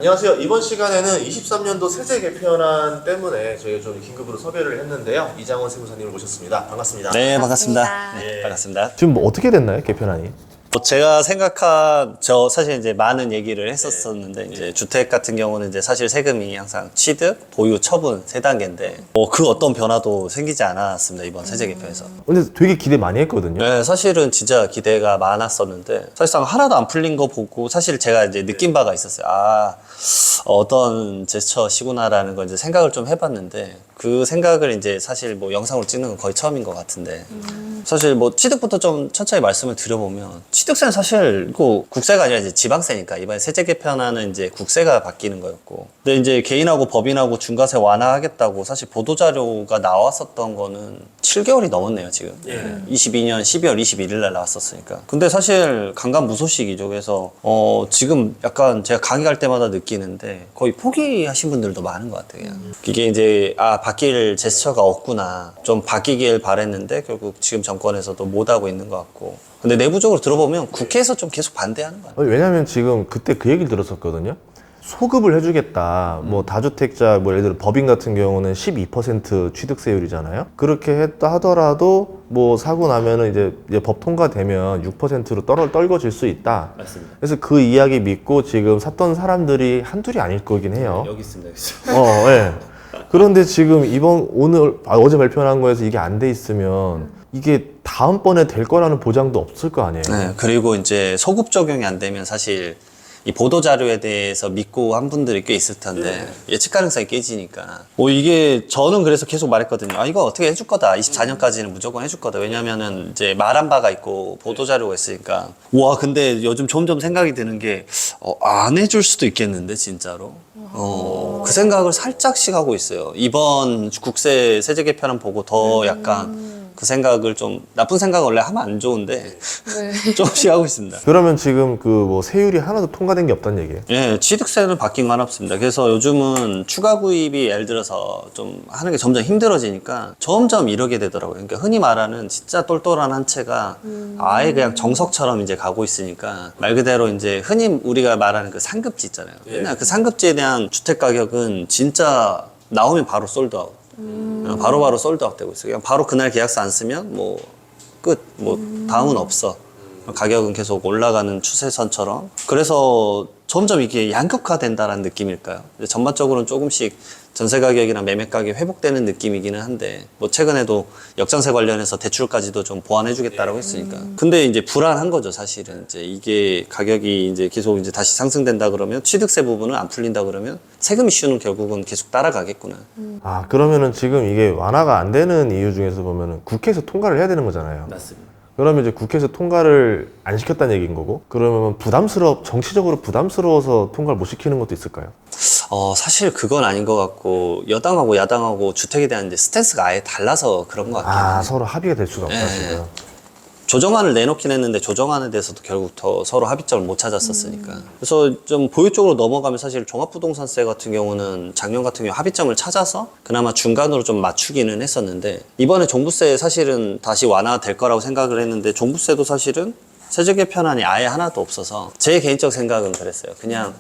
안녕하세요. 이번 시간에는 23년도 세제 개편안 때문에 저희가 좀 긴급으로 섭외를 했는데요. 이장원 세무사님을 모셨습니다. 반갑습니다. 네, 반갑습니다. 반갑습니다. 네, 반갑습니다. 지금 뭐 어떻게 됐나요? 개편안이? 제가 생각한, 사실 이제 많은 얘기를 했었었는데, 이제 주택 같은 경우는 이제 사실 세금이 항상 취득, 보유, 처분 세 단계인데, 그 어떤 변화도 생기지 않았습니다, 이번 세제 개편에서. 근데 되게 기대 많이 했거든요. 네, 사실은 진짜 기대가 많았었는데, 사실상 하나도 안 풀린 거 보고, 사실 제가 이제 느낀 바가 있었어요. 어떤 제스처시구나라는 걸 이제 생각을 좀 해봤는데, 그 생각을 이제 사실 뭐 영상으로 찍는 건 거의 처음인 것 같은데, 사실 뭐 취득부터 좀 천천히 말씀을 드려보면, 취득세는 사실 이거 국세가 아니라 이제 지방세니까 이번에 세제 개편안은 이제 국세가 바뀌는 거였고, 근데 이제 개인하고 법인하고 중과세 완화하겠다고 사실 보도자료가 나왔었던 거는 7개월이 넘었네요, 지금. 22년 12월 21일 날 나왔었으니까. 근데 사실 강간무소식이죠. 그래서 지금 약간 제가 강의할 때마다 느끼는데 거의 포기하신 분들도 많은 것 같아요. 그냥. 이게 이제 바뀔 제스처가 없구나, 좀 바뀌길 바랬는데 결국 지금 정권에서도 못하고 있는 것 같고. 근데 내부적으로 들어보면 국회에서 좀 계속 반대하는 것 같아요. 왜냐면 지금 그때 그 얘기를 들었었거든요. 소급을 해주겠다. 뭐 다주택자, 뭐 예를 들어 법인 같은 경우는 12% 취득세율이잖아요. 그렇게 했다 하더라도 뭐 사고 나면은 이제 법 통과되면 6%로 떨궈질 수 있다. 맞습니다. 그래서 그 이야기 믿고 지금 샀던 사람들이 한둘이 아닐 거긴 해요. 여기 있습니다. 여기 있습니다. 예. 그런데 지금 어제 발표한 거에서 이게 안 돼 있으면 이게 다음번에 될 거라는 보장도 없을 거 아니에요. 네, 그리고 이제 소급 적용이 안 되면 사실 이 보도자료에 대해서 믿고 한 분들이 꽤 있을 텐데 예측 가능성이 깨지니까 이게 저는 그래서 계속 말했거든요. 이거 어떻게 해줄 거다. 24년까지는 무조건 해줄 거다. 왜냐면은 이제 말한 바가 있고 보도자료가 있으니까. 와, 근데 요즘 점점 생각이 드는 게 안 해줄 수도 있겠는데 진짜로. 그 생각을 살짝씩 하고 있어요. 이번 국세 세제 개편안 보고 더 약간 그 생각을 좀, 나쁜 생각은 원래 하면 안 좋은데 조금씩 하고 있습니다. 그러면 지금 그 뭐 세율이 하나도 통과된 게 없다는 얘기예요? 예, 취득세는 바뀐 건 없습니다. 그래서 요즘은 추가 구입이 예를 들어서 좀 하는 게 점점 힘들어지니까 점점 이러게 되더라고요. 그러니까 흔히 말하는 진짜 똘똘한 한 채가 아예 그냥 정석처럼 이제 가고 있으니까 말 그대로 이제 흔히 우리가 말하는 그 상급지 있잖아요. 맨날 그 상급지에 대한 주택 가격은 진짜 나오면 바로 솔드아웃. 바로바로 솔드아웃 되고 있어요. 그냥 바로 그날 계약서 안 쓰면 뭐 끝. 뭐 다음은 없어. 가격은 계속 올라가는 추세선처럼. 그래서 점점 이게 양극화된다라는 느낌일까요? 전반적으로는 조금씩 전세 가격이나 매매 가격이 회복되는 느낌이기는 한데, 뭐 최근에도 역전세 관련해서 대출까지도 좀 보완해 주겠다라고 했으니까. 근데 이제 불안한 거죠, 사실은. 이제 이게 가격이 이제 계속 이제 다시 상승된다 그러면, 취득세 부분은 안 풀린다 그러면 세금 이슈는 결국은 계속 따라가겠구나. 그러면은 지금 이게 완화가 안 되는 이유 중에서 보면은 국회에서 통과를 해야 되는 거잖아요. 맞습니다. 그러면 이제 국회에서 통과를 안 시켰다는 얘기인 거고, 그러면 정치적으로 부담스러워서 통과를 못 시키는 것도 있을까요? 사실 그건 아닌 것 같고, 여당하고 야당하고 주택에 대한 이제 스탠스가 아예 달라서 그런 것 같긴 해요. 서로 합의가 될 수가 없다, 네. 지금. 조정안을 내놓긴 했는데 조정안에 대해서도 결국 더 서로 합의점을 못 찾았었으니까. 그래서 좀 보유 쪽으로 넘어가면 사실 종합부동산세 같은 경우는 작년 같은 경우 합의점을 찾아서 그나마 중간으로 좀 맞추기는 했었는데, 이번에 종부세 사실은 다시 완화될 거라고 생각을 했는데, 종부세도 사실은 세제 개편안이 아예 하나도 없어서 제 개인적 생각은 그랬어요. 그냥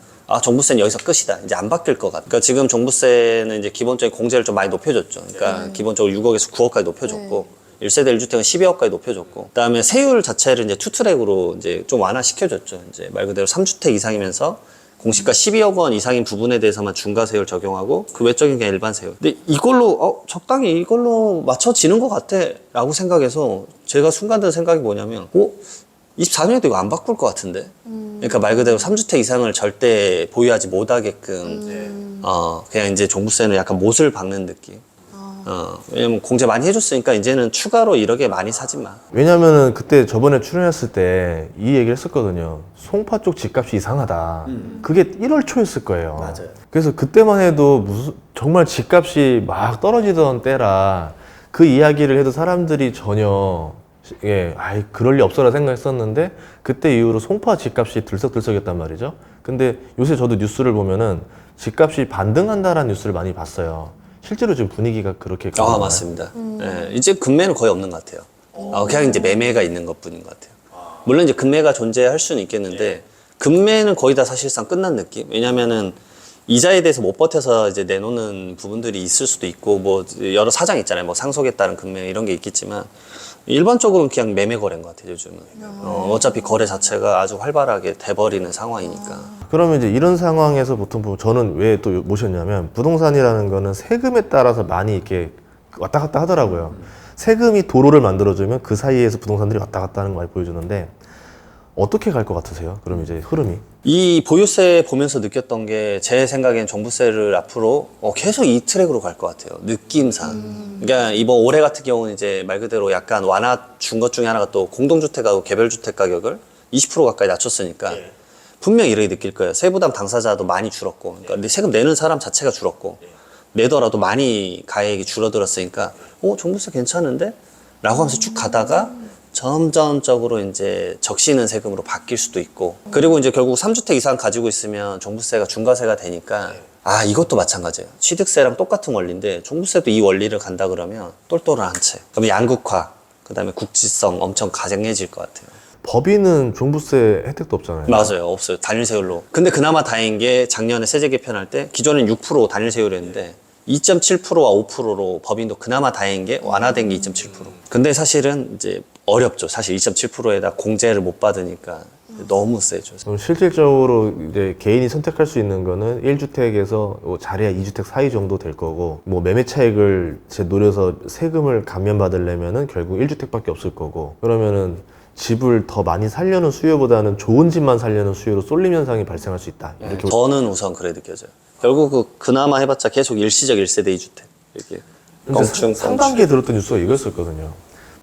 종부세는 여기서 끝이다. 이제 안 바뀔 것 같아. 그러니까 지금 종부세는 이제 기본적인 공제를 좀 많이 높여줬죠. 그러니까 기본적으로 6억에서 9억까지 높여줬고, 1세대 1주택은 12억까지 높여줬고, 그 다음에 세율 자체를 이제 투트랙으로 이제 좀 완화시켜줬죠. 이제 말 그대로 3주택 이상이면서 공시가 12억 원 이상인 부분에 대해서만 중과세율 적용하고 그 외적인 게 일반 세율. 근데 이걸로 적당히 이걸로 맞춰지는 것 같아 라고 생각해서 제가 순간 든 생각이 뭐냐면 24년에도 이거 안 바꿀 것 같은데. 그러니까 말 그대로 3주택 이상을 절대 보유하지 못하게끔 그냥 이제 종부세는 약간 못을 박는 느낌. 왜냐면 공제 많이 해줬으니까 이제는 추가로 이렇게 많이 사지 마. 왜냐면은 그때 저번에 출연했을 때 이 얘기를 했었거든요. 송파 쪽 집값이 이상하다. 그게 1월 초였을 거예요. 맞아요. 그래서 그때만 해도 정말 집값이 막 떨어지던 때라 그 이야기를 해도 사람들이 전혀 그럴 리 없어라 생각했었는데, 그때 이후로 송파 집값이 들썩들썩했단 말이죠. 근데 요새 저도 뉴스를 보면은 집값이 반등한다라는 뉴스를 많이 봤어요. 실제로 지금 분위기가 그렇게 가나요? 맞습니다. 네, 이제 금매는 거의 없는 것 같아요. 그냥 이제 매매가 있는 것 뿐인 것 같아요. 물론 이제 금매가 존재할 수는 있겠는데, 금매는 거의 다 사실상 끝난 느낌? 왜냐면은 이자에 대해서 못 버텨서 이제 내놓는 부분들이 있을 수도 있고 뭐 여러 사정이 있잖아요. 뭐 상속에 따른 금매 이런 게 있겠지만 일반적으로는 그냥 매매 거래인 것 같아요, 요즘은. 어차피 거래 자체가 아주 활발하게 돼버리는 상황이니까. 그러면 이제 이런 상황에서 보통 저는 왜 또 모셨냐면 부동산이라는 거는 세금에 따라서 많이 이렇게 왔다 갔다 하더라고요. 세금이 도로를 만들어주면 그 사이에서 부동산들이 왔다 갔다 하는 걸 많이 보여주는데 어떻게 갈 것 같으세요? 그럼 이제 흐름이? 이 보유세 보면서 느꼈던 게 제 생각엔 종부세를 앞으로 계속 이 트랙으로 갈 것 같아요. 느낌상. 그러니까 이번 올해 같은 경우는 이제 말 그대로 약간 완화 준 것 중에 하나가 또 공동주택하고 개별주택 가격을 20% 가까이 낮췄으니까 분명히 이렇게 느낄 거예요. 세부담 당사자도 많이 줄었고, 그러니까 세금 내는 사람 자체가 줄었고, 내더라도 많이 가액이 줄어들었으니까, 종부세 괜찮은데? 라고 하면서 쭉 가다가 점점적으로 이제 적시는 세금으로 바뀔 수도 있고, 그리고 이제 결국 3주택 이상 가지고 있으면 종부세가 중과세가 되니까, 이것도 마찬가지예요. 취득세랑 똑같은 원리인데, 종부세도 이 원리를 간다 그러면 똘똘한 한 채. 그러면 양극화, 그 다음에 국지성 엄청 가장해질 것 같아요. 법인은 종부세 혜택도 없잖아요. 맞아요. 없어요. 단일 세율로. 근데 그나마 다행인 게 작년에 세제 개편할 때 기존엔 6% 단일 세율이었는데 2.7%와 5%로 법인도 그나마 다행인 게 완화된 게 2.7%. 근데 사실은 이제 어렵죠. 사실 2.7%에다 공제를 못 받으니까 너무 세죠. 그럼 실질적으로 이제 개인이 선택할 수 있는 거는 1주택에서 잘해야 2주택 사이 정도 될 거고, 뭐 매매 차익을 노려서 세금을 감면받으려면은 결국 1주택밖에 없을 거고, 그러면은 집을 더 많이 살려는 수요보다는 좋은 집만 살려는 수요로 쏠림 현상이 발생할 수 있다. 이렇게 저는 우선 그래 느껴져요. 결국 그나마 해봤자 계속 일시적 1세대 2주택. 이렇게 상반기에 들었던 뉴스가 이거였었거든요.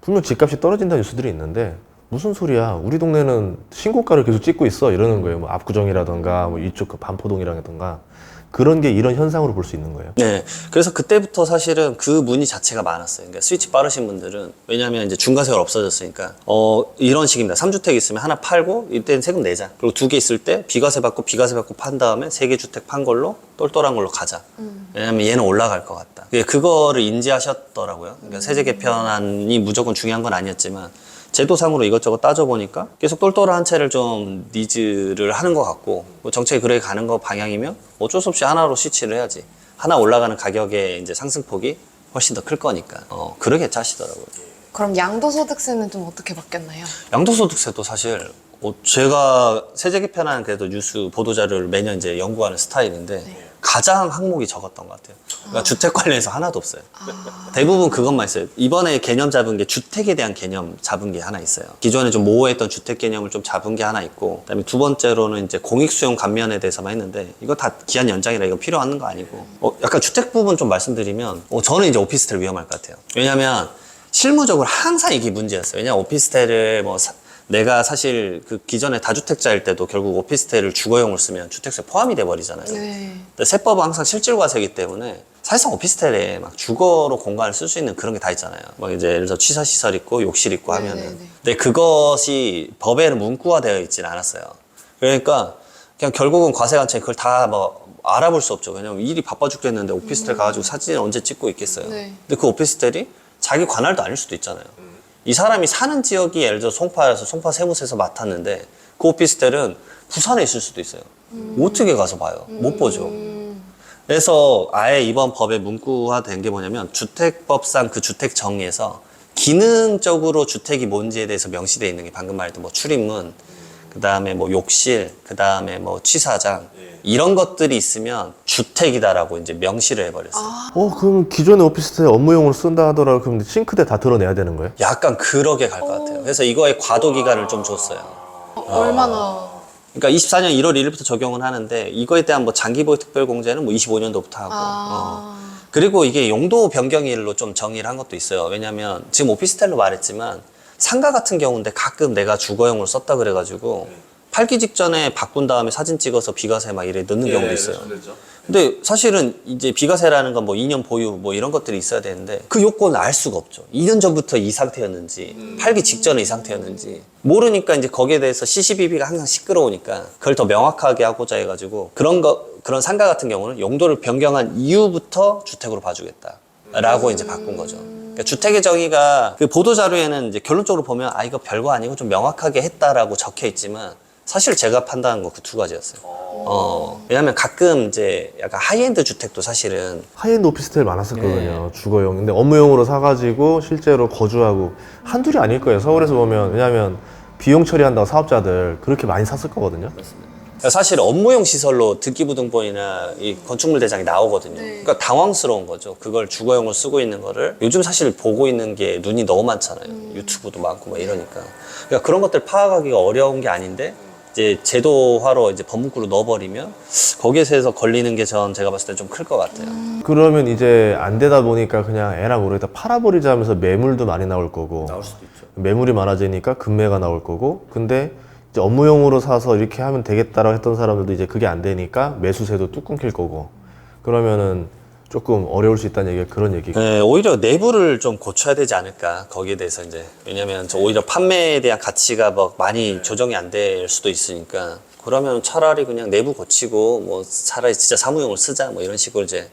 분명 집값이 떨어진다는 뉴스들이 있는데 무슨 소리야? 우리 동네는 신고가를 계속 찍고 있어. 이러는 거예요. 뭐 압구정이라던가 뭐 이쪽 그 반포동이라던가 그런 게 이런 현상으로 볼 수 있는 거예요. 네. 그래서 그때부터 사실은 그 문의 자체가 많았어요. 그러니까 스위치 빠르신 분들은 왜냐하면 이제 중과세가 없어졌으니까 이런 식입니다. 3주택 있으면 하나 팔고 이때는 세금 내자. 그리고 2개 있을 때 비과세 받고 판 다음에 3개 주택 판 걸로 똘똘한 걸로 가자. 왜냐하면 얘는 올라갈 것 같다. 그거를 인지하셨더라고요. 그러니까 세제 개편안이 무조건 중요한 건 아니었지만 제도상으로 이것저것 따져보니까 계속 똘똘한 채를 좀 니즈를 하는 것 같고, 뭐 정책이 그렇게 가는 거 방향이면 어쩔 수 없이 하나로 스위치를 해야지. 하나 올라가는 가격의 이제 상승폭이 훨씬 더 클 거니까. 그러게 짜시더라고요. 그럼 양도소득세는 좀 어떻게 바뀌었나요? 양도소득세도 사실 제가 세제 개편안 그래도 뉴스 보도자료를 매년 이제 연구하는 스타일인데 가장 항목이 적었던 것 같아요. 그러니까 주택 관련해서 하나도 없어요. 대부분 그것만 있어요. 이번에 개념 잡은 게 주택에 대한 개념 잡은 게 하나 있어요. 기존에 좀 모호했던 주택 개념을 좀 잡은 게 하나 있고, 그다음에 두 번째로는 이제 공익 수용 감면에 대해서만 했는데 이거 다 기한 연장이라 이거 필요한 거 아니고, 약간 주택 부분 좀 말씀드리면 저는 이제 오피스텔 위험할 것 같아요. 왜냐하면 실무적으로 항상 이게 문제였어요. 왜냐면 오피스텔을 내가 사실 그 기존에 다주택자일 때도 결국 오피스텔을 주거용을 쓰면 주택세 포함이 돼 버리잖아요. 네. 근데 세법은 항상 실질과세이기 때문에 사실상 오피스텔에 막 주거로 공간을 쓸 수 있는 그런 게 다 있잖아요. 막 이제 예를 들어 취사시설 있고 욕실 있고 하면은. 네네네. 근데 그것이 법에는 문구화되어 있지는 않았어요. 그러니까 그냥 결국은 과세관청이 그걸 다 알아볼 수 없죠. 왜냐면 일이 바빠 죽겠는데 오피스텔 가가지고 사진 언제 찍고 있겠어요. 네. 근데 그 오피스텔이 자기 관할도 아닐 수도 있잖아요. 이 사람이 사는 지역이 예를 들어 송파에서 송파 세무서에서 맡았는데 그 오피스텔은 부산에 있을 수도 있어요. 어떻게 가서 봐요? 못 보죠. 그래서 아예 이번 법에 문구화된 게 뭐냐면 주택법상 그 주택 정의에서 기능적으로 주택이 뭔지에 대해서 명시되어 있는 게 방금 말했던 뭐 출입문, 그 다음에 뭐 욕실, 그 다음에 뭐 취사장 이런 것들이 있으면 주택이다라고 이제 명시를 해버렸어요. 그럼 기존의 오피스텔 업무용으로 쓴다 하더라도 그럼 싱크대 다 드러내야 되는 거예요? 약간 그러게 갈 것 같아요. 그래서 이거에 과도 기간을 좀 줬어요. 얼마나? 그러니까 24년 1월 1일부터 적용은 하는데 이거에 대한 뭐 장기보유 특별공제는 뭐 25년도부터 하고 그리고 이게 용도 변경일로 좀 정의를 한 것도 있어요. 왜냐면 지금 오피스텔로 말했지만 상가 같은 경우인데 가끔 내가 주거용으로 썼다 그래가지고 팔기 직전에 바꾼 다음에 사진 찍어서 비과세 막 이래 넣는 경우도 있어요. 근데 사실은 이제 비과세라는 건 뭐 2년 보유 뭐 이런 것들이 있어야 되는데 그 요건을 알 수가 없죠. 2년 전부터 이 상태였는지 팔기 직전에 이 상태였는지 모르니까 이제 거기에 대해서 CCBB가 항상 시끄러우니까 그걸 더 명확하게 하고자 해가지고 그런 상가 같은 경우는 용도를 변경한 이후부터 주택으로 봐주겠다라고 이제 바꾼 거죠. 그러니까 주택의 정의가 그 보도자료에는 이제 결론적으로 보면 이거 별거 아니고 좀 명확하게 했다라고 적혀 있지만 사실 제가 판단한 거 그 두 가지였어요. 왜냐면 가끔 이제 약간 하이엔드 주택도 사실은 하이엔드 오피스텔 많았었거든요. 주거용. 근데 업무용으로 사가지고 실제로 거주하고 한둘이 아닐 거예요. 서울에서 보면. 왜냐면 비용 처리한다고 사업자들 그렇게 많이 샀을 거거든요. 사실 업무용 시설로 등기부등본이나 이 건축물 대장이 나오거든요. 그러니까 당황스러운 거죠. 그걸 주거용으로 쓰고 있는 거를 요즘 사실 보고 있는 게 눈이 너무 많잖아요. 유튜브도 많고 막 이러니까. 그러니까 그런 것들 파악하기가 어려운 게 아닌데 이제 제도화로 이제 법문구로 넣어버리면 거기에서 걸리는 게 제가 봤을 때 좀 클 것 같아요. 그러면 이제 안 되다 보니까 그냥 에라 모르겠다 팔아버리자 하면서 매물도 많이 나올 거고. 나올 수도 있죠. 매물이 많아지니까 금매가 나올 거고. 근데 이제 업무용으로 사서 이렇게 하면 되겠다라고 했던 사람들도 이제 그게 안 되니까 매수세도 뚝 끊길 거고. 그러면은 조금 어려울 수 있다는 얘기가 그런 얘기. 네, 오히려 내부를 좀 고쳐야 되지 않을까 거기에 대해서 이제 왜냐면 오히려 판매에 대한 가치가 뭐 많이 조정이 안 될 수도 있으니까 그러면 차라리 그냥 내부 고치고 뭐 차라리 진짜 사무용을 쓰자 뭐 이런 식으로 이제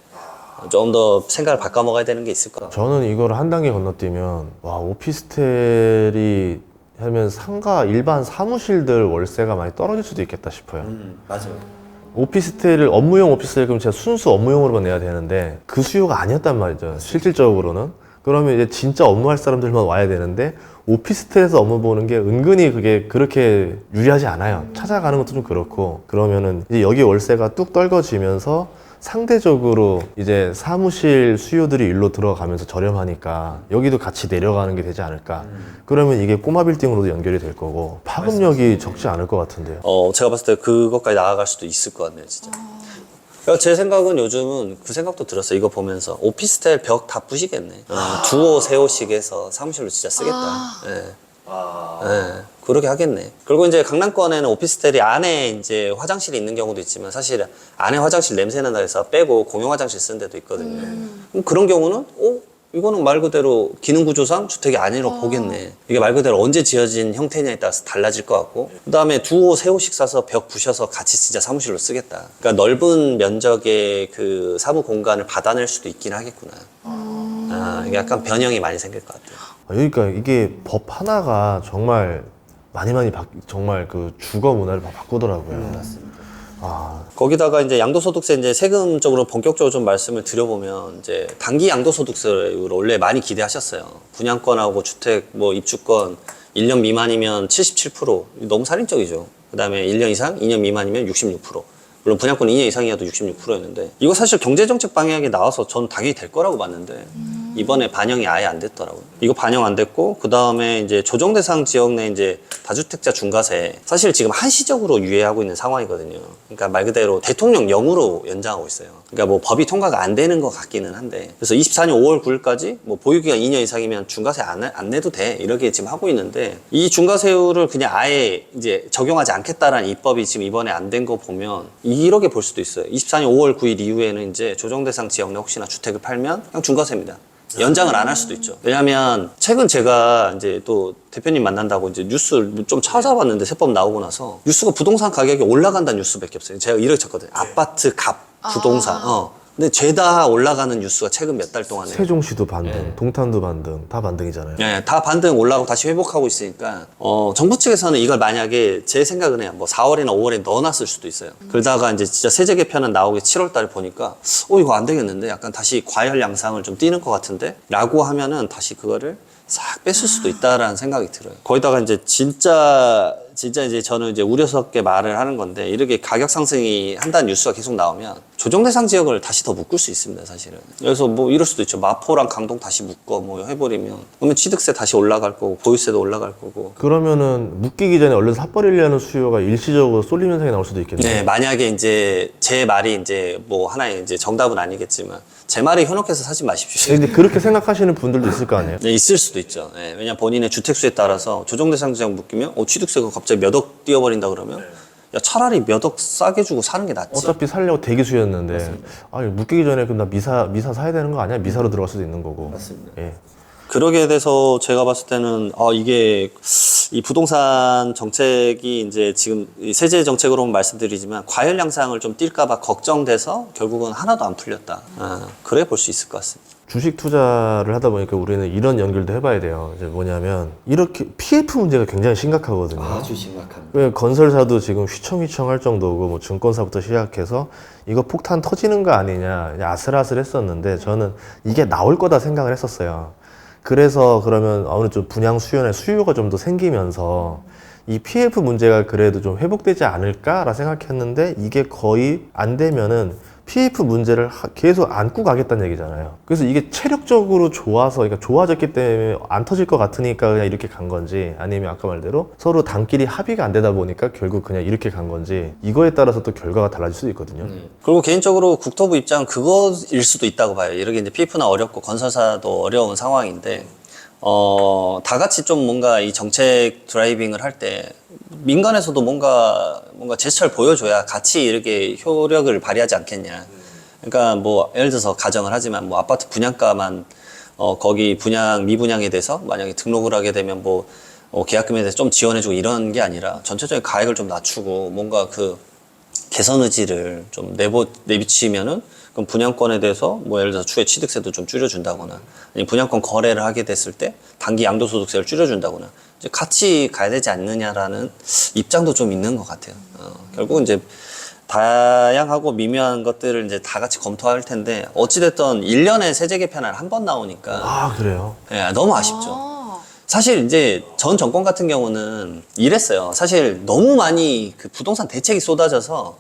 좀 더 생각을 바꿔 먹어야 되는 게 있을 것 같아요. 저는 이걸 한 단계 건너뛰면 와 오피스텔이 하면 상가 일반 사무실들 월세가 많이 떨어질 수도 있겠다 싶어요. 맞아요. 오피스텔을 업무용 오피스텔 그럼 제가 순수 업무용으로만 내야 되는데 그 수요가 아니었단 말이죠. 실질적으로는. 그러면 이제 진짜 업무할 사람들만 와야 되는데 오피스텔에서 업무 보는 게 은근히 그게 그렇게 유리하지 않아요. 찾아가는 것도 좀 그렇고. 그러면은 이제 여기 월세가 뚝 떨궈지면서 상대적으로 이제 사무실 수요들이 일로 들어가면서 저렴하니까 여기도 같이 내려가는 게 되지 않을까. 그러면 이게 꼬마 빌딩으로도 연결이 될 거고 파급력이 적지 않을 것 같은데요. 제가 봤을 때 그것까지 나아갈 수도 있을 것 같네요, 진짜. 그러니까 제 생각은 요즘은 그 생각도 들었어요. 이거 보면서 오피스텔 벽 다 부시겠네. 두호, 세호씩 해서 사무실로 진짜 쓰겠다. 예. 그렇게 하겠네. 그리고 이제 강남권에는 오피스텔이 안에 이제 화장실이 있는 경우도 있지만 사실 안에 화장실 냄새 난다 해서 빼고 공용 화장실 쓰는 데도 있거든요. 그럼 그런 경우는 이거는 말 그대로 기능 구조상 주택이 아니라고 보겠네. 이게 말 그대로 언제 지어진 형태냐에 따라서 달라질 것 같고 그 다음에 두호, 세호씩 사서 벽 부셔서 같이 진짜 사무실로 쓰겠다. 그러니까 넓은 면적의 그 사무 공간을 받아낼 수도 있긴 하겠구나. 이게 약간 변형이 많이 생길 것 같아요. 그러니까 이게 법 하나가 정말 많이 정말 그 주거 문화를 바꾸더라고요. 맞습니다. 아, 거기다가 이제 양도소득세 이제 세금적으로 본격적으로 좀 말씀을 드려보면 이제 단기 양도소득세로 원래 많이 기대하셨어요. 분양권하고 주택 뭐 입주권 1년 미만이면 77%. 너무 살인적이죠. 그 다음에 1년 이상, 2년 미만이면 66%. 물론 분양권 2년 이상이어도 66%였는데 이거 사실 경제정책 방향이 나와서 전 당연히 될 거라고 봤는데 이번에 반영이 아예 안 됐더라고요. 이거 반영 안 됐고 그 다음에 이제 조정대상 지역 내 이제 다주택자 중과세 사실 지금 한시적으로 유예하고 있는 상황이거든요. 그러니까 말 그대로 대통령령으로 연장하고 있어요. 그러니까 뭐 법이 통과가 안 되는 것 같기는 한데 그래서 24년 5월 9일까지 뭐 보유기간 2년 이상이면 중과세 안 내도 돼 이렇게 지금 하고 있는데 이 중과세율을 그냥 아예 이제 적용하지 않겠다라는 입법이 지금 이번에 안 된 거 보면 이렇게 볼 수도 있어요. 24년 5월 9일 이후에는 이제 조정대상 지역 내 혹시나 주택을 팔면 그냥 중과세입니다. 연장을 안 할 수도 있죠. 왜냐하면 최근 제가 이제 또 대표님 만난다고 이제 뉴스를 좀 찾아봤는데 세법 나오고 나서 뉴스가 부동산 가격이 올라간다는 뉴스밖에 없어요. 제가 이렇게 쳤거든요. 아파트 값 부동산. 근데 죄다 올라가는 뉴스가 최근 몇 달 동안에 세종시도 반등, 동탄도 반등, 다 반등이잖아요. 네, 다 반등 올라가고 다시 회복하고 있으니까 정부 측에서는 이걸 만약에 제 생각은 해요. 뭐 4월이나 5월에 넣어놨을 수도 있어요. 그러다가 이제 진짜 세제 개편은 나오기 7월 달에 보니까 이거 안 되겠는데 약간 다시 과열 양상을 좀 띠는 것 같은데 라고 하면은 다시 그거를 싹 뺐을 수도 있다라는 생각이 들어요. 거기다가 이제 진짜 이제 저는 이제 우려스럽게 말을 하는 건데 이렇게 가격 상승이 한다는 뉴스가 계속 나오면 조정대상 지역을 다시 더 묶을 수 있습니다, 사실은. 그래서 뭐 이럴 수도 있죠. 마포랑 강동 다시 묶어 뭐 해버리면 그러면 취득세 다시 올라갈 거고 보유세도 올라갈 거고. 그러면은 묶이기 전에 얼른 사버리려는 수요가 일시적으로 쏠림 현상이 나올 수도 있겠네요. 네, 만약에 이제 제 말이 이제 뭐 하나의 이제 정답은 아니겠지만 제 말이 현혹해서 사지 마십시오. 근데 그렇게 생각하시는 분들도 있을 거 아니에요? 네, 있을 수도 있죠. 네, 왜냐면 본인의 주택수에 따라서 조정대상 지역 묶이면 취득세가 갑자기 몇 억 뛰어버린다 그러면 야 차라리 몇 억 싸게 주고 사는 게 낫지. 어차피 살려고 대기수였는데 아니 묶이기 전에 그럼 나 미사 사야 되는 거 아니야? 미사로 들어갈 수도 있는 거고. 맞습니다. 예. 그러게 돼서 제가 봤을 때는 이게 이 부동산 정책이 이제 지금 이 세제 정책으로는 말씀드리지만 과열 양상을 좀 띌까봐 걱정돼서 결국은 하나도 안 풀렸다. 그래 볼 수 있을 것 같습니다. 주식 투자를 하다 보니까 우리는 이런 연결도 해봐야 돼요. 이제 뭐냐면 이렇게 PF 문제가 굉장히 심각하거든요. 아주 심각합니다. 왜 건설사도 지금 휘청휘청할 정도고 뭐 증권사부터 시작해서 이거 폭탄 터지는 거 아니냐 아슬아슬했었는데 저는 이게 나올 거다 생각을 했었어요. 그래서 그러면 어느 좀 분양 수요나 수요가 좀 더 생기면서 이 PF 문제가 그래도 좀 회복되지 않을까라 생각했는데 이게 거의 안 되면은 PF 문제를 계속 안고 가겠다는 얘기잖아요. 그래서 이게 체력적으로 좋아서, 그러니까 좋아졌기 때문에 안 터질 것 같으니까 그냥 이렇게 간 건지, 아니면 아까 말대로 서로 당끼리 합의가 안 되다 보니까 결국 그냥 이렇게 간 건지, 이거에 따라서 또 결과가 달라질 수도 있거든요. 그리고 개인적으로 국토부 입장은 그거일 수도 있다고 봐요. 이렇게 이제 PF나 어렵고 건설사도 어려운 상황인데, 다 같이 좀 뭔가 이 정책 드라이빙을 할 때 민간에서도 뭔가 제스처를 보여줘야 같이 이렇게 효력을 발휘하지 않겠냐. 그러니까 뭐 예를 들어서 가정을 하지만 뭐 아파트 분양가만 거기 분양 미분양에 대해서 만약에 등록을 하게 되면 뭐 계약금에 대해서 좀 지원해주고 이런 게 아니라 전체적인 가액을 좀 낮추고 뭔가 그 개선 의지를 좀 내비치면은 그럼 분양권에 대해서 뭐 예를 들어서 추후에 취득세도 좀 줄여준다거나 아니면 분양권 거래를 하게 됐을 때 단기 양도소득세를 줄여준다거나 이제 같이 가야 되지 않느냐라는 입장도 좀 있는 것 같아요. 결국은 이제 다양하고 미묘한 것들을 이제 다 같이 검토할 텐데 어찌됐든 1년에 세제 개편안 한 번 나오니까 아, 그래요? 예, 너무 아쉽죠. 사실 이제 전 정권 같은 경우는 이랬어요. 사실 너무 많이 그 부동산 대책이 쏟아져서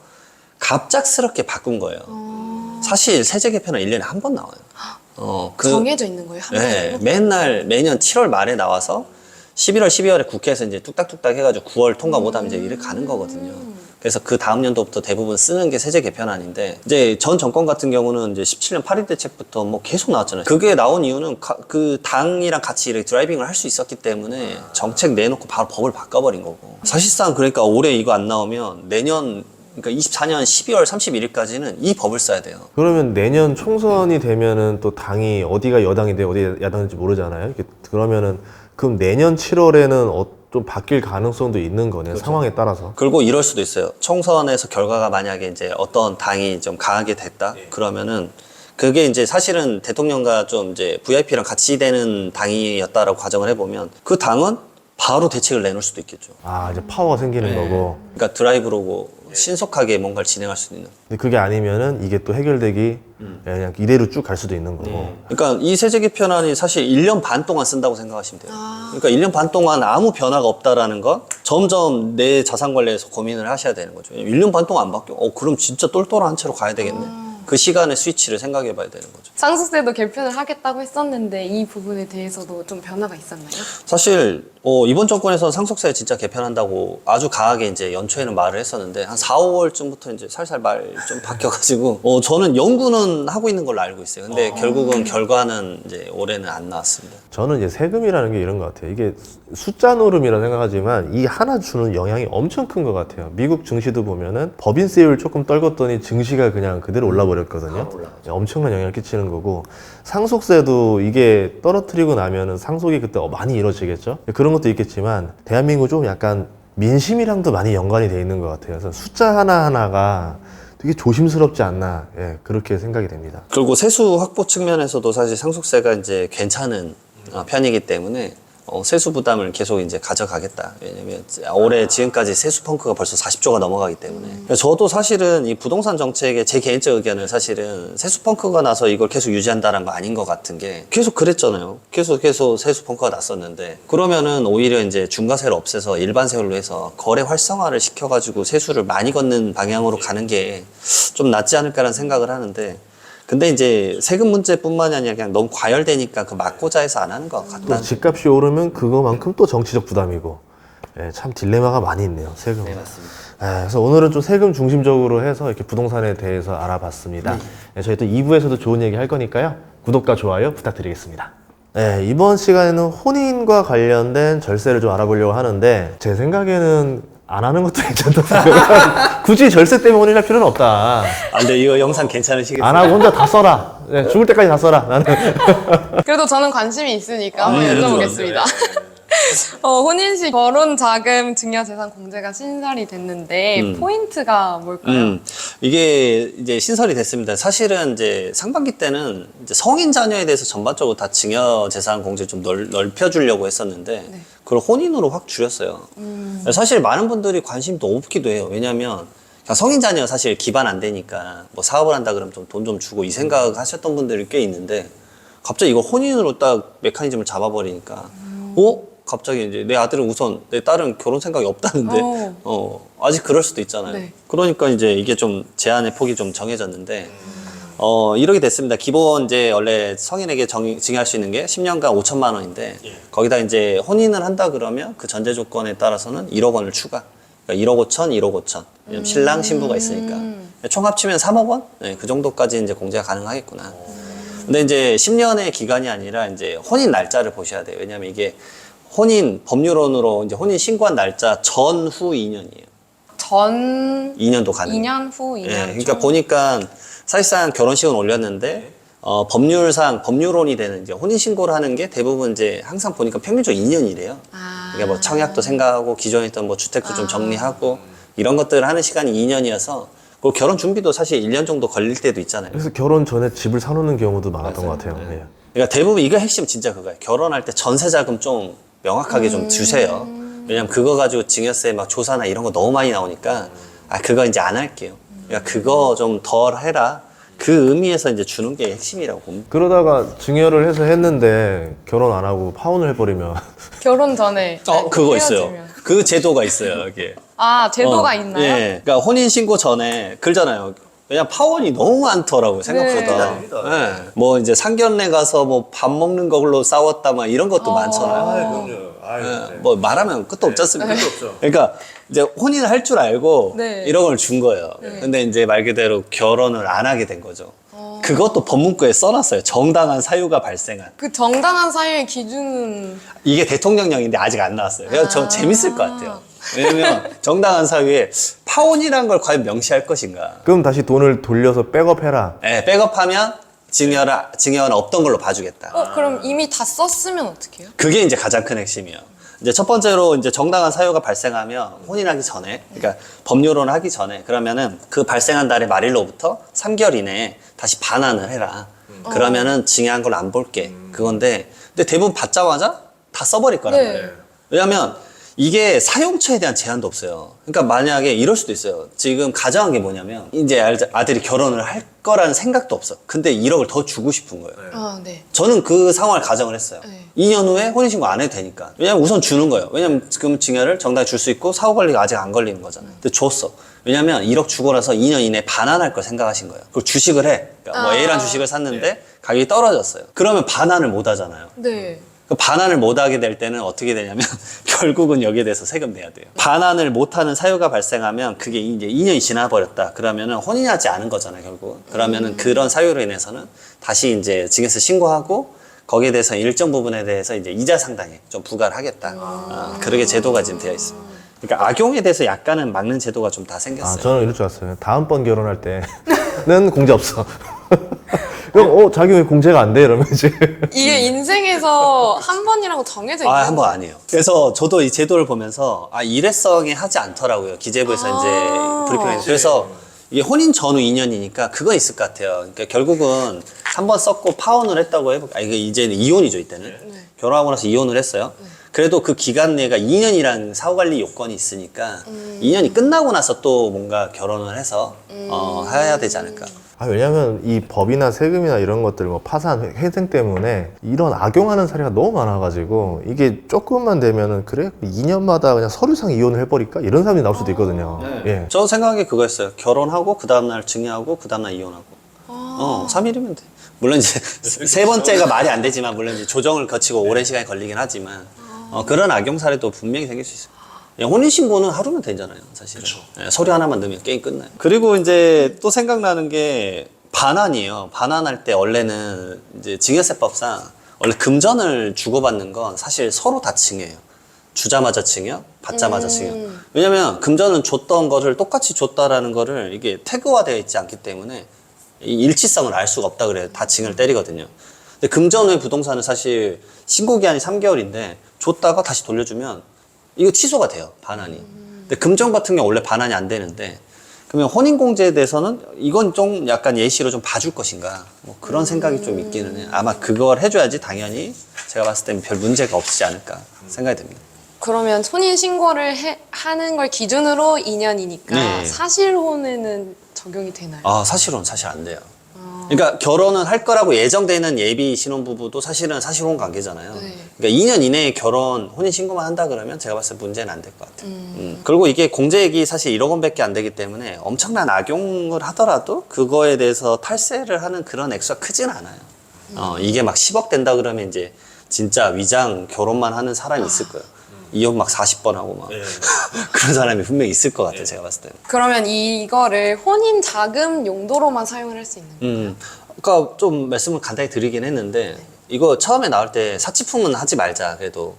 갑작스럽게 바꾼 거예요. 사실 세제 개편은 1년에 한 번 나와요. 정해져 있는 거예요? 한 네, 번으로? 매년 7월 말에 나와서 11월, 12월에 국회에서 이제 뚝딱뚝딱 해가지고 9월 통과 못하면 이제 이렇게 가는 거거든요. 그래서 그 다음 연도부터 대부분 쓰는 게 세제 개편안인데 이제 전 정권 같은 경우는 이제 17년 8.1 대책부터 뭐 계속 나왔잖아요. 그게 나온 이유는 그 당이랑 같이 이렇게 드라이빙을 할 수 있었기 때문에 정책 내놓고 바로 법을 바꿔버린 거고. 사실상 그러니까 올해 이거 안 나오면 내년 그러니까 24년 12월 31일까지는 이 법을 써야 돼요. 그러면 내년 총선이 되면은 또 당이 어디가 여당인데 어디가 야당인지 모르잖아요. 그러면은 그럼 내년 7월에는 좀 바뀔 가능성도 있는 거네요. 그렇죠. 상황에 따라서. 그리고 이럴 수도 있어요. 총선에서 결과가 만약에 이제 어떤 당이 좀 강하게 됐다? 그러면은 그게 이제 사실은 대통령과 좀 이제 VIP랑 같이 되는 당이었다라고 가정을 해보면 그 당은 바로 대책을 내놓을 수도 있겠죠. 아, 이제 파워가 생기는 거고. 그러니까 드라이브로 신속하게 뭔가를 진행할 수 있는. 근데 그게 아니면은 이게 또 해결되기 그냥 이대로 쭉 갈 수도 있는 거고. 그러니까 이 세제 개편안이 사실 1년 반 동안 쓴다고 생각하시면 돼요. 그러니까 1년 반 동안 아무 변화가 없다라는 건 점점 내 자산 관리에서 고민을 하셔야 되는 거죠. 1년 반 동안 안 바뀌어. 그럼 진짜 똘똘한 채로 가야 되겠네. 그 시간의 스위치를 생각해 봐야 되는 거죠. 상속세도 개편을 하겠다고 했었는데 이 부분에 대해서도 좀 변화가 있었나요? 사실 이번 정권에서는 상속세 진짜 개편한다고 아주 강하게 이제 연초에는 말을 했었는데 한 4, 5월쯤부터 이제 살살 말 좀 바뀌어가지고 저는 연구는 하고 있는 걸로 알고 있어요. 근데 결국은 결과는 이제 올해는 안 나왔습니다. 저는 이제 세금이라는 게 이런 것 같아요. 이게 숫자 노름이라 생각하지만 이 하나 주는 영향이 엄청 큰 것 같아요. 미국 증시도 보면은 법인세율 조금 떨궜더니 증시가 그냥 그대로 올라버렸거든요. 엄청난 영향을 끼치는 거고 상속세도 이게 떨어뜨리고 나면은 상속이 그때 많이 이루어지겠죠. 그런 것도 있겠지만 대한민국 좀 약간 민심이랑도 많이 연관이 돼 있는 것 같아요. 그래서 숫자 하나하나가 되게 조심스럽지 않나, 그렇게 생각이 됩니다. 그리고 세수 확보 측면에서도 사실 상속세가 이제 괜찮은 편이기 때문에 세수 부담을 계속 이제 가져가겠다. 왜냐면 올해 지금까지 세수 펑크가 벌써 40조가 넘어가기 때문에. 저도 사실은 이 부동산 정책의 제 개인적 의견은 사실은 세수 펑크가 나서 이걸 계속 유지한다는 거 아닌 것 같은 게 계속 그랬잖아요. 계속 세수 펑크가 났었는데 그러면은 오히려 이제 중과세를 없애서 일반 세율로 해서 거래 활성화를 시켜가지고 세수를 많이 걷는 방향으로 가는 게 좀 낫지 않을까라는 생각을 하는데 근데 이제 세금 문제뿐만이 아니라 그냥 너무 과열되니까 그 막고자 해서 안 하는 것 또 같다. 집값이 오르면 그거만큼 또 정치적 부담이고, 참 딜레마가 많이 있네요, 세금. 네, 맞습니다. 그래서 오늘은 좀 세금 중심적으로 해서 이렇게 부동산에 대해서 알아봤습니다. 저희 또 2부에서도 좋은 얘기 할 거니까요. 구독과 좋아요 부탁드리겠습니다. 이번 시간에는 혼인과 관련된 절세를 좀 알아보려고 하는데 제 생각에는 안 하는 것도 괜찮다 생각해요. 굳이 절세 때문에 혼인할 필요는 없다. 근데 이거 영상 괜찮으시겠어요? 안 하고 혼자 다 써라. 네, 죽을 때까지 다 써라. 나는. 그래도 저는 관심이 있으니까 한번 네, 여쭤보겠습니다. 혼인시 결혼 자금 증여재산 공제가 신설이 됐는데 포인트가 뭘까요? 이게 이제 신설이 됐습니다. 사실은 이제 상반기 때는 이제 성인 자녀에 대해서 전반적으로 다 증여 재산 공제 좀 넓혀주려고 했었는데 네. 그걸 혼인으로 확 줄였어요. 사실 많은 분들이 관심도 없기도 해요. 왜냐하면 그냥 성인 자녀 사실 기반 안 되니까 뭐 사업을 한다 그러면 좀 돈 좀 주고 이 생각 하셨던 분들이 꽤 있는데 갑자기 이거 혼인으로 딱 메커니즘을 잡아버리니까 갑자기 이제 내 아들은 우선 내 딸은 결혼 생각이 없다는데 아직 그럴 수도 있잖아요. 네. 그러니까 이제 이게 좀 제한의 폭이 좀 정해졌는데 이렇게 됐습니다. 기본 이제 원래 성인에게 증여할 수 있는 게 10년간 5천만 원인데 거기다 이제 혼인을 한다 그러면 그 전제 조건에 따라서는 1억 원을 추가. 그러니까 1억 5천, 1억 5천. 왜냐면 신랑 신부가 있으니까 총 합치면 3억 원? 네, 그 정도까지 이제 공제가 가능하겠구나. 근데 이제 10년의 기간이 아니라 이제 혼인 날짜를 보셔야 돼요. 왜냐면 이게 혼인 법률론으로 이제 혼인 신고한 날짜 전후 2년이에요. 전 2년도 가능. 2년 후 2년. 예, 그러니까 보니까 사실상 결혼식은 올렸는데 법률상 법률론이 되는 이제 혼인 신고를 하는 게 대부분 이제 항상 보니까 평균적으로 2년이래요. 그러니까 뭐 청약도 생각하고 기존에 있던 뭐 주택도 좀 정리하고 이런 것들을 하는 시간이 2년이어서 그 결혼 준비도 사실 1년 정도 걸릴 때도 있잖아요. 그래서 결혼 전에 집을 사놓는 경우도 많았던 것 같아요. 예. 그러니까 대부분 이거 핵심 진짜 그거예요. 결혼할 때 전세 자금 좀 명확하게 좀 주세요. 왜냐면 그거 가지고 증여세 막 조사나 이런 거 너무 많이 나오니까 그거 이제 안 할게요. 그러니까 그거 좀 덜 해라. 그 의미에서 이제 주는 게 핵심이라고 봅니다. 그러다가 증여를 해서 했는데 결혼 안 하고 파혼을 해버리면 결혼 전에 그거 있어요. 헤어지면. 그 제도가 있어요, 이게. 제도가 있나요? 예. 그러니까 혼인 신고 전에 그러잖아요. 왜냐면 파혼이 너무 많더라고요, 생각보다. 예. 뭐 이제 상견례 가서 뭐 밥 먹는 걸로 싸웠다 막 이런 것도 많잖아요. 예. 뭐 말하면 끝도 없지 않습니까? 그러니까 이제 혼인을 할 줄 알고 네. 이런 걸 준 거예요. 근데 이제 말 그대로 결혼을 안 하게 된 거죠. 그것도 법문구에 써놨어요. 정당한 사유가 발생한. 그 정당한 사유의 기준은 이게 대통령령인데 아직 안 나왔어요. 그래서 저 재밌을 것 같아요. 왜냐면 정당한 사유에 파혼이란 걸 과연 명시할 것인가. 그럼 다시 돈을 돌려서 백업해라. 네, 백업하면 증여는 없던 걸로 봐주겠다. 그럼 이미 다 썼으면 어떡해요? 그게 이제 가장 큰 핵심이에요. 이제 첫 번째로 이제 정당한 사유가 발생하면 혼인하기 전에, 그러니까 법률혼을 하기 전에 그러면은 그 발생한 달의 말일로부터 3개월 이내에 다시 반환을 해라. 그러면은 증여한 걸 안 볼게. 그건데, 근데 대부분 받자마자 다 써버릴 거란 네. 말이에요. 왜냐면 이게 사용처에 대한 제한도 없어요. 그러니까 만약에 이럴 수도 있어요. 지금 가정한 게 뭐냐면 이제 아들이 결혼을 할 거라는 생각도 없어. 근데 1억을 더 주고 싶은 거예요. 네. 저는 그 상황을 가정을 했어요. 네. 2년 후에 혼인신고 안 해도 되니까. 왜냐면 우선 주는 거예요. 왜냐면 지금 증여를 정당히 줄 수 있고 사후 관리가 아직 안 걸리는 거잖아요. 근데 줬어. 왜냐면 1억 주고 나서 2년 이내에 반환할 걸 생각하신 거예요. 그리고 주식을 해. 그러니까 뭐 A란 주식을 샀는데 가격이 떨어졌어요. 그러면 반환을 못 하잖아요. 네. 그 반환을 못 하게 될 때는 어떻게 되냐면 결국은 여기에 대해서 세금 내야 돼요. 반환을 못 하는 사유가 발생하면 그게 이제 2년이 지나버렸다. 그러면은 혼인하지 않은 거잖아요, 결국은. 그러면은 그런 사유로 인해서는 다시 이제 증여세 신고하고 거기에 대해서 일정 부분에 대해서 이제 이자 상당히 좀 부과를 하겠다. 그렇게 제도가 지금 되어 있습니다. 그러니까 악용에 대해서 약간은 막는 제도가 좀 다 생겼어요. 저는 이럴 줄 알았어요. 다음번 결혼할 때는 공제 없어. 그럼 자기 왜 공제가 안 돼? 이러면 이제 이게 인생에서 한 번이라고 정해져 있는 한 번 아니에요. 그래서 저도 이 제도를 보면서 일회성에 하지 않더라고요. 기재부에서 이제 브리핑을. 그래서 이게 혼인 전후 2년이니까 그건 있을 것 같아요. 그러니까 결국은 한 번 썼고 파혼을 했다고 해볼까? 이게 이제는 이혼이죠, 이때는. 결혼하고 나서 이혼을 했어요. 그래도 그 기간 내가 2년이란 사후관리 요건이 있으니까 2년이 끝나고 나서 또 뭔가 결혼을 해서 해야 되지 않을까. 왜냐면 이 법이나 세금이나 이런 것들 뭐 파산 회생 때문에 이런 악용하는 사례가 너무 많아가지고 이게 조금만 되면은 그래 2년마다 그냥 서류상 이혼을 해버릴까 이런 사람이 나올 수도 있거든요. 예. 저 생각한 게 그거였어요. 결혼하고 그 다음날 증여하고 그 다음날 이혼하고 3일이면 돼. 물론 이제 세 번째가 말이 안 되지만 물론 이제 조정을 거치고 오랜 시간이 걸리긴 하지만 그런 악용 사례도 분명히 생길 수 있어요. 혼인신고는 하루면 되잖아요, 사실은. 네, 서류 하나만 넣으면 게임 끝나요. 그리고 이제 또 생각나는 게 반환이에요. 반환할 때 원래는 이제 증여세법상 원래 금전을 주고받는 건 사실 서로 다 증여해요. 주자마자 증여, 받자마자 증여. 왜냐면 금전은 줬던 거를 똑같이 줬다라는 거를 이게 태그화되어 있지 않기 때문에 이 일치성을 알 수가 없다 그래요. 다 징을 때리거든요. 근데 금전의 부동산은 사실 신고기한이 3개월인데 줬다가 다시 돌려주면 이거 취소가 돼요. 반환이. 근데 금전 같은 경우 원래 반환이 안 되는데 그러면 혼인공제에 대해서는 이건 좀 약간 예시로 좀 봐줄 것인가 뭐 그런 생각이 좀 있기는 해요. 아마 그걸 해줘야지 당연히 제가 봤을 때는 별 문제가 없지 않을까 생각이 듭니다. 그러면 혼인 신고를 하는 걸 기준으로 2년이니까 네. 사실혼에는 적용이 되나요? 아, 사실은 사실 안 돼요. 그러니까 결혼은 할 거라고 예정되는 예비 신혼부부도 사실은 사실혼 관계잖아요. 네. 그러니까 2년 이내에 혼인 신고만 한다 그러면 제가 봤을 때 문제는 안 될 것 같아요. 그리고 이게 공제액이 사실 1억 원밖에 안 되기 때문에 엄청난 악용을 하더라도 그거에 대해서 탈세를 하는 그런 액수가 크진 않아요. 이게 막 10억 된다 그러면 이제 진짜 위장 결혼만 하는 사람이 있을 거예요. 2억 막 40번 하고 막 그런 사람이 분명히 있을 것 같아요. 제가 봤을 때는. 그러면 이거를 혼인 자금 용도로만 사용을 할 수 있는 거예요? 그러니까 좀 말씀을 간단히 드리긴 했는데 이거 처음에 나올 때 사치품은 하지 말자 그래도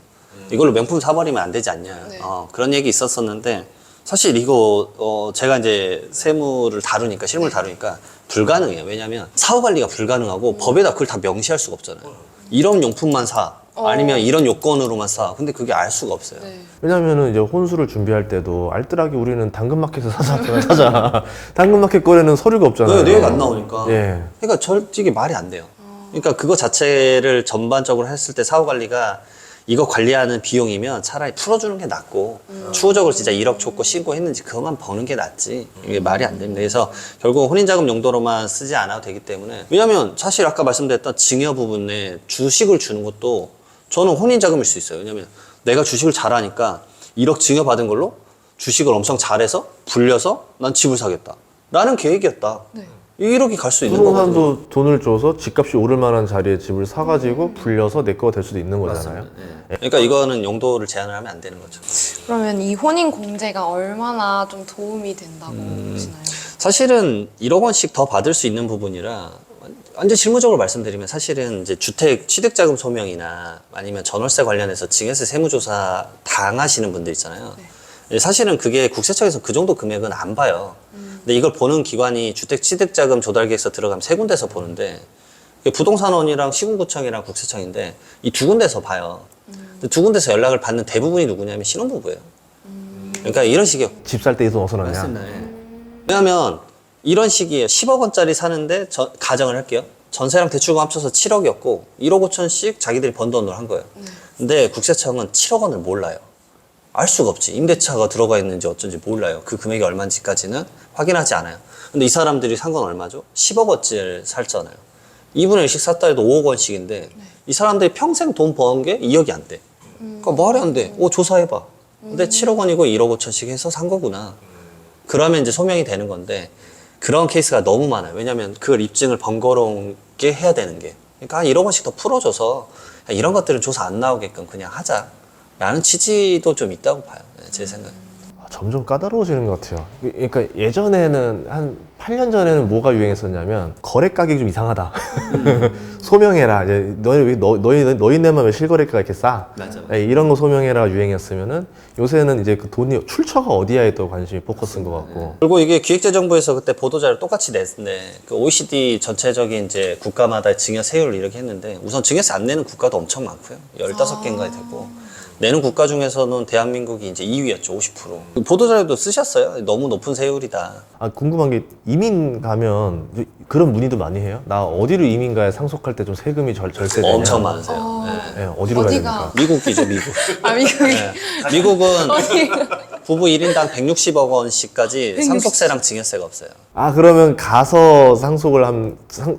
이걸로 명품 사버리면 안 되지 않냐 네. 그런 얘기 있었었는데 사실 이거 제가 이제 세무를 다루니까 실무를 다루니까 불가능해요. 왜냐하면 사후 관리가 불가능하고 법에다 그걸 다 명시할 수가 없잖아요. 이런 용품만 사 아니면 이런 요건으로만 사. 근데 그게 알 수가 없어요. 네. 왜냐면은 이제 혼수를 준비할 때도 알뜰하게 우리는 당근마켓에서 사자. 당근마켓 거래는 서류가 없잖아요. 내역이 안 나오니까. 예. 그러니까 이게 말이 안 돼요. 그러니까 그거 자체를 전반적으로 했을 때 사후 관리가 이거 관리하는 비용이면 차라리 풀어주는 게 낫고 추후적으로 진짜 1억 줬고 신고했는지 그것만 버는 게 낫지. 이게 말이 안 됩니다. 그래서 결국 혼인자금 용도로만 쓰지 않아도 되기 때문에 왜냐면 사실 아까 말씀드렸던 증여 부분에 주식을 주는 것도 저는 혼인자금일 수 있어요. 왜냐면 내가 주식을 잘하니까 1억 증여받은 걸로 주식을 엄청 잘해서 불려서 난 집을 사겠다 라는 계획이었다. 네. 1억이 갈 수 있는 거거든요. 부동산도 돈을 줘서 집값이 오를 만한 자리에 집을 사가지고 불려서 내 거가 될 수도 있는 거잖아요. 그러니까 이거는 용도를 제한을 하면 안 되는 거죠. 그러면 이 혼인 공제가 얼마나 좀 도움이 된다고 보시나요? 사실은 1억 원씩 더 받을 수 있는 부분이라 완전 실무적으로 말씀드리면 사실은 이제 주택 취득자금 소명이나 아니면 전월세 관련해서 증여세 세무조사 당하시는 분들 있잖아요. 사실은 그게 국세청에서 그 정도 금액은 안 봐요. 근데 이걸 보는 기관이 주택 취득자금 조달계획서 들어가면 세 군데서 보는데 부동산원이랑 시군구청이랑 국세청인데 이 두 군데서 봐요. 근데 두 군데서 연락을 받는 대부분이 누구냐면 신혼부부예요. 그러니까 이런 식이에요. 집 살 때 이 돈 어디서 났냐? 맞습니다. 왜냐면 이런 식이에요. 10억 원짜리 사는데 가정을 할게요. 전세랑 대출금 합쳐서 7억이었고 1억 5천씩 자기들이 번 돈으로 한 거예요. 근데 국세청은 7억 원을 몰라요. 알 수가 없지. 임대차가 들어가 있는지 어쩐지 몰라요. 그 금액이 얼마인지까지는 확인하지 않아요. 근데 이 사람들이 산 건 얼마죠? 10억 원짜리를 살잖아요. 2분의 1씩 샀다 해도 5억 원씩인데 이 사람들이 평생 돈 버는 게 2억이 안 돼. 그러니까 말이 안 돼. 조사해봐. 근데 7억 원이고 1억 5천씩 해서 산 거구나. 그러면 이제 소명이 되는 건데 그런 케이스가 너무 많아요. 왜냐면 그걸 입증을 번거롭게 해야 되는 게. 그러니까 한 1억 원씩 더 풀어줘서 이런 것들은 조사 안 나오게끔 그냥 하자라는 취지도 좀 있다고 봐요. 제 생각에. 점점 까다로워지는 것 같아요. 그러니까 예전에는 한 8년 전에는 뭐가 유행했었냐면 거래 가격이 좀 이상하다. 소명해라. 이제 너희네만 왜 실거래가가 이렇게 싸? 맞아. 이런 거 소명해라 유행이었으면은 요새는 이제 그 돈이 출처가 어디야에 또 관심이 포커스인 것 같고. 그리고 이게 기획재정부에서 그때 보도자료 똑같이 냈는데 그 OECD 전체적인 이제 국가마다 증여 세율을 이렇게 했는데 우선 증여세 안 내는 국가도 엄청 많고요. 15개인가 되고. 내는 국가 중에서는 대한민국이 이제 2위였죠. 50%. 보도자료도 쓰셨어요. 너무 높은 세율이다. 궁금한 게 이민 가면 그런 문의도 많이 해요? 나 어디로 이민 가야 상속할 때 좀 세금이 절세되냐? 엄청 많으세요. 네. 네, 어디로 가야 됩니까? 미국이죠, 미국. 미국이 네. 미국은 부부 1인당 160억 원씩까지 상속세랑 증여세가 없어요. 그러면 가서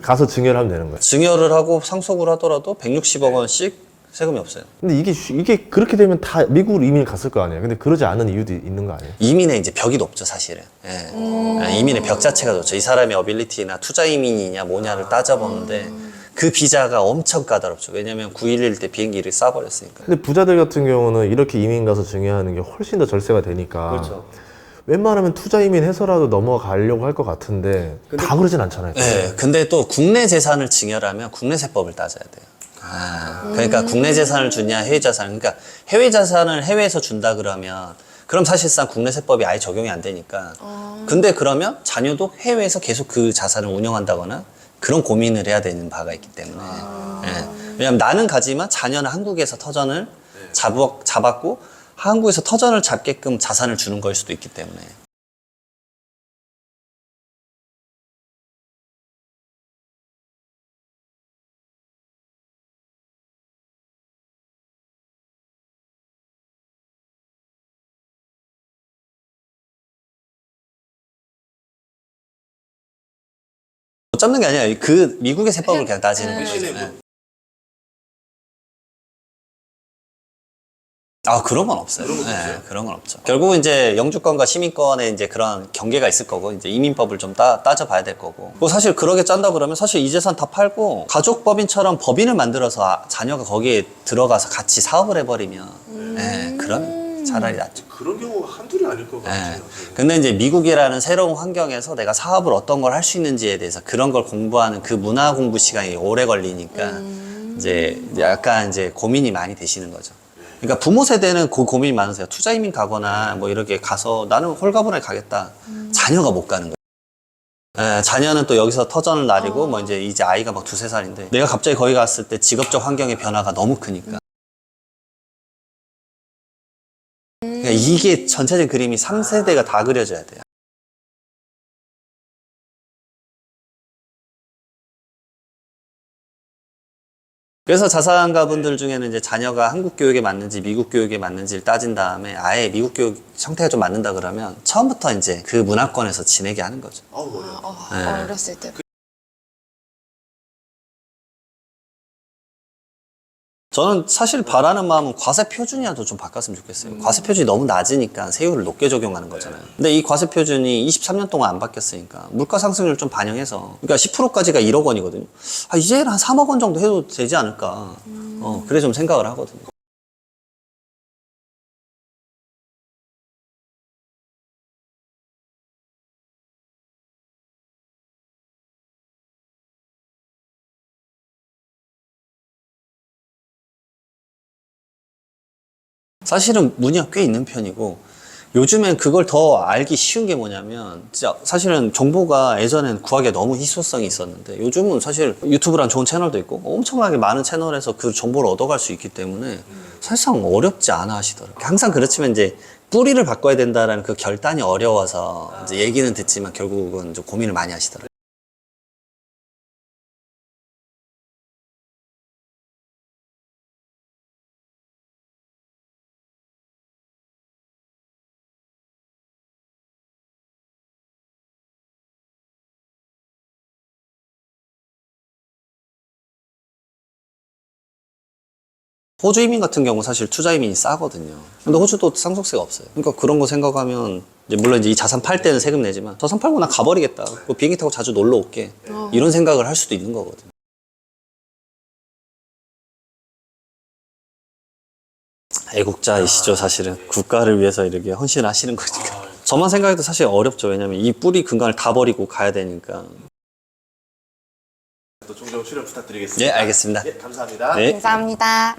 가서 증여를 하면 되는 거예요? 증여를 하고 상속을 하더라도 160억 원씩 세금이 없어요. 근데 이게 그렇게 되면 다 미국으로 이민을 갔을 거 아니에요? 근데 그러지 않은 이유도 있는 거 아니에요? 이민의 이제 벽이 높죠, 사실은. 예. 이민의 벽 자체가 높죠. 이 사람의 어빌리티나 투자 이민이냐 뭐냐를 따져보는데 그 비자가 엄청 까다롭죠. 왜냐면 9.11 때 비행기를 쏴버렸으니까. 근데 부자들 같은 경우는 이렇게 이민 가서 증여하는 게 훨씬 더 절세가 되니까 그렇죠. 웬만하면 투자 이민 해서라도 넘어가려고 할 것 같은데 다 그러진 않잖아요. 네, 근데 또 국내 재산을 증여하면 국내세법을 따져야 돼요. 그러니까 국내 재산을 주냐 해외 자산. 그러니까 해외 자산을 해외에서 준다 그러면 그럼 사실상 국내 세법이 아예 적용이 안 되니까. 근데 그러면 자녀도 해외에서 계속 그 자산을 운영한다거나 그런 고민을 해야 되는 바가 있기 때문에. 예. 왜냐면 나는 가지만 자녀는 한국에서 터전을 잡았고 한국에서 터전을 잡게끔 자산을 주는 거일 수도 있기 때문에. 못 잡는 게 아니라 그 미국의 세법을 그냥 따지는 거죠. 예. 아, 그런 건 없어요. 네, 그런 건 없죠. 결국은 이제 영주권과 시민권에 이제 그런 경계가 있을 거고, 이제 이민법을 좀 따져봐야 될 거고. 뭐 사실 그러게 짠다 그러면 사실 이 재산 다 팔고, 가족법인처럼 법인을 만들어서 자녀가 거기에 들어가서 같이 사업을 해버리면, 네, 그럼 차라리 낫죠. 그런 경우가 한둘이 아닐 것 네. 근데 이제 미국이라는 새로운 환경에서 내가 사업을 어떤 걸 할 수 있는지에 대해서 그런 걸 공부하는 그 문화 공부 시간이 오래 걸리니까, 이제 약간 이제 고민이 많이 되시는 거죠. 그러니까 부모 세대는 그 고민이 많으세요. 투자 이민 가거나 뭐 이렇게 가서 나는 홀가분하게 가겠다. 자녀가 못 가는 거예요. 예, 자녀는 또 여기서 터전을 나리고 뭐 이제 아이가 막 2~3살인데 내가 갑자기 거기 갔을 때 직업적 환경의 변화가 너무 크니까. 그러니까 이게 전체적인 그림이 3세대가 다 그려져야 돼요. 그래서 자산가분들 중에는 이제 자녀가 한국 교육에 맞는지 미국 교육에 맞는지를 따진 다음에 아예 미국 교육 형태가 좀 맞는다 그러면 처음부터 이제 그 문화권에서 지내게 하는 거죠. 네. 어렸을 때. 저는 사실 바라는 마음은 과세 표준이라도 좀 바꿨으면 좋겠어요. 과세 표준이 너무 낮으니까 세율을 높게 적용하는 거잖아요. 근데 이 과세 표준이 23년 동안 안 바뀌었으니까 물가 상승률 좀 반영해서 그러니까 10%까지가 1억 원이거든요. 아, 이제 한 3억 원 정도 해도 되지 않을까. 그래 좀 생각을 하거든요. 사실은 문의가 꽤 있는 편이고 요즘엔 그걸 더 알기 쉬운 게 뭐냐면 진짜 사실은 정보가 예전엔 구하기가 너무 희소성이 있었는데 요즘은 사실 유튜브란 좋은 채널도 있고 엄청나게 많은 채널에서 그 정보를 얻어갈 수 있기 때문에 사실상 어렵지 않아 하시더라고요. 항상 그렇지만 이제 뿌리를 바꿔야 된다라는 그 결단이 어려워서 이제 얘기는 듣지만 결국은 좀 고민을 많이 하시더라고요. 호주 이민 같은 경우 사실 투자 이민이 싸거든요. 근데 호주도 상속세가 없어요. 그러니까 그런 거 생각하면 이제 물론 이제 이 자산 팔 때는 세금 내지만 자산 팔고 나 가버리겠다. 뭐 비행기 타고 자주 놀러 올게. 이런 생각을 할 수도 있는 거거든요. 애국자이시죠, 사실은. 국가를 위해서 이렇게 헌신하시는 거니까. 저만 생각해도 사실 어렵죠. 왜냐면 이 뿌리 근간을 다 버리고 가야 되니까. 또 종종 출연 부탁드리겠습니다. 예, 알겠습니다. 예, 감사합니다. 네. 감사합니다.